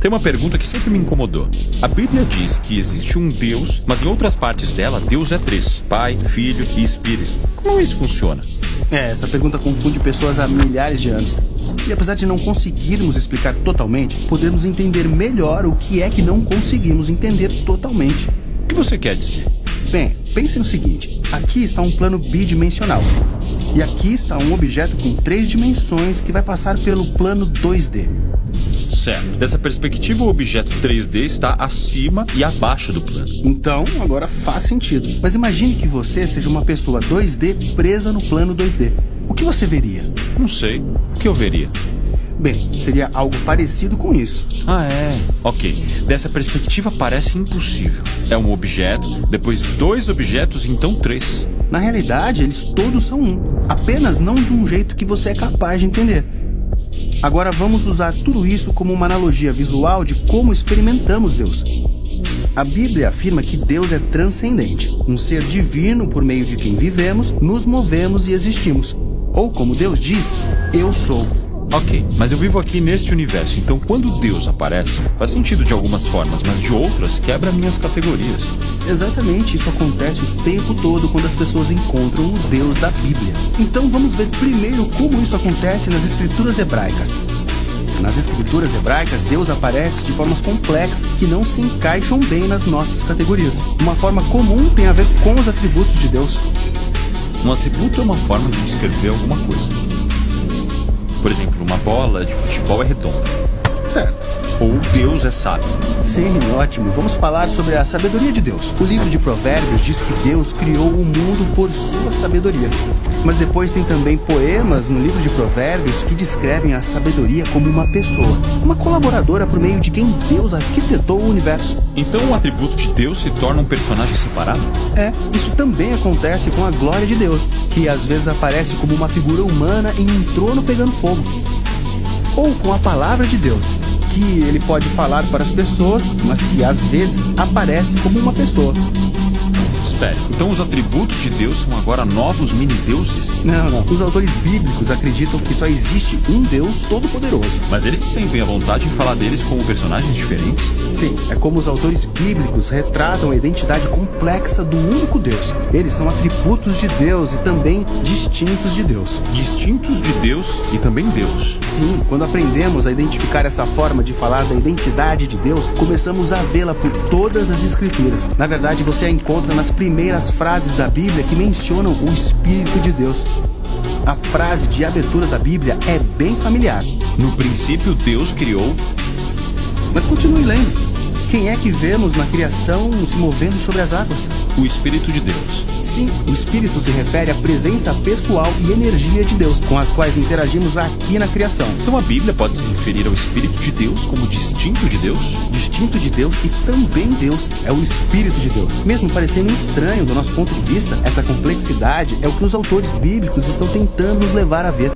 Tem uma pergunta que sempre me incomodou. A Bíblia diz que existe um Deus, mas em outras partes dela, Deus é três: Pai, Filho e Espírito. Como isso funciona? Essa pergunta confunde pessoas há milhares de anos. E apesar de não conseguirmos explicar totalmente, podemos entender melhor o que é que não conseguimos entender totalmente. O que você quer dizer? Bem, pense no seguinte. Aqui está um plano bidimensional. E aqui está um objeto com 3 dimensões que vai passar pelo plano 2D. Certo. Dessa perspectiva, o objeto 3D está acima e abaixo do plano. Então, agora faz sentido. Mas imagine que você seja uma pessoa 2D presa no plano 2D. O que você veria? Não sei. O que eu veria? Bem, seria algo parecido com isso. Ah, é? Ok. Dessa perspectiva parece impossível. É um objeto, depois 2 objetos, então 3. Na realidade, eles todos são um. Apenas não de um jeito que você é capaz de entender. Agora vamos usar tudo isso como uma analogia visual de como experimentamos Deus. A Bíblia afirma que Deus é transcendente, um ser divino por meio de quem vivemos, nos movemos e existimos. Ou como Deus diz, eu sou. Ok, mas eu vivo aqui neste universo, então quando Deus aparece, faz sentido de algumas formas, mas de outras quebra minhas categorias. Exatamente, isso acontece o tempo todo quando as pessoas encontram o Deus da Bíblia. Então vamos ver primeiro como isso acontece nas escrituras hebraicas. Nas escrituras hebraicas, Deus aparece de formas complexas que não se encaixam bem nas nossas categorias. Uma forma comum tem a ver com os atributos de Deus. Um atributo é uma forma de descrever alguma coisa. Por exemplo, uma bola de futebol é redonda. Certo. Ou Deus é sábio. Sim, ótimo. Vamos falar sobre a sabedoria de Deus. O livro de Provérbios diz que Deus criou o mundo por sua sabedoria. Mas depois tem também poemas no livro de Provérbios que descrevem a sabedoria como uma pessoa, uma colaboradora por meio de quem Deus arquitetou o universo. Então o atributo de Deus se torna um personagem separado? Isso também acontece com a glória de Deus, que às vezes aparece como uma figura humana em um trono pegando fogo. Ou com a palavra de Deus, que ele pode falar para as pessoas, mas que às vezes aparece como uma pessoa. Espere, então os atributos de Deus são agora novos mini-deuses? Não. Os autores bíblicos acreditam que só existe um Deus todo-poderoso. Mas eles se sentem à vontade em falar deles como personagens diferentes? Sim, é como os autores bíblicos retratam a identidade complexa do único Deus. Eles são atributos de Deus e também distintos de Deus. Distintos de Deus e também Deus. Sim, quando aprendemos a identificar essa forma de falar da identidade de Deus, começamos a vê-la por todas as escrituras. Na verdade, você a encontra nas primeiras frases da Bíblia que mencionam o Espírito de Deus. A frase de abertura da Bíblia é bem familiar. No princípio, Deus criou... Mas continue lendo. Quem é que vemos na criação se movendo sobre as águas? O Espírito de Deus. Sim, o Espírito se refere à presença pessoal e energia de Deus, com as quais interagimos aqui na criação. Então a Bíblia pode se referir ao Espírito de Deus como distinto de Deus? Distinto de Deus e também Deus é o Espírito de Deus. Mesmo parecendo estranho do nosso ponto de vista, essa complexidade é o que os autores bíblicos estão tentando nos levar a ver.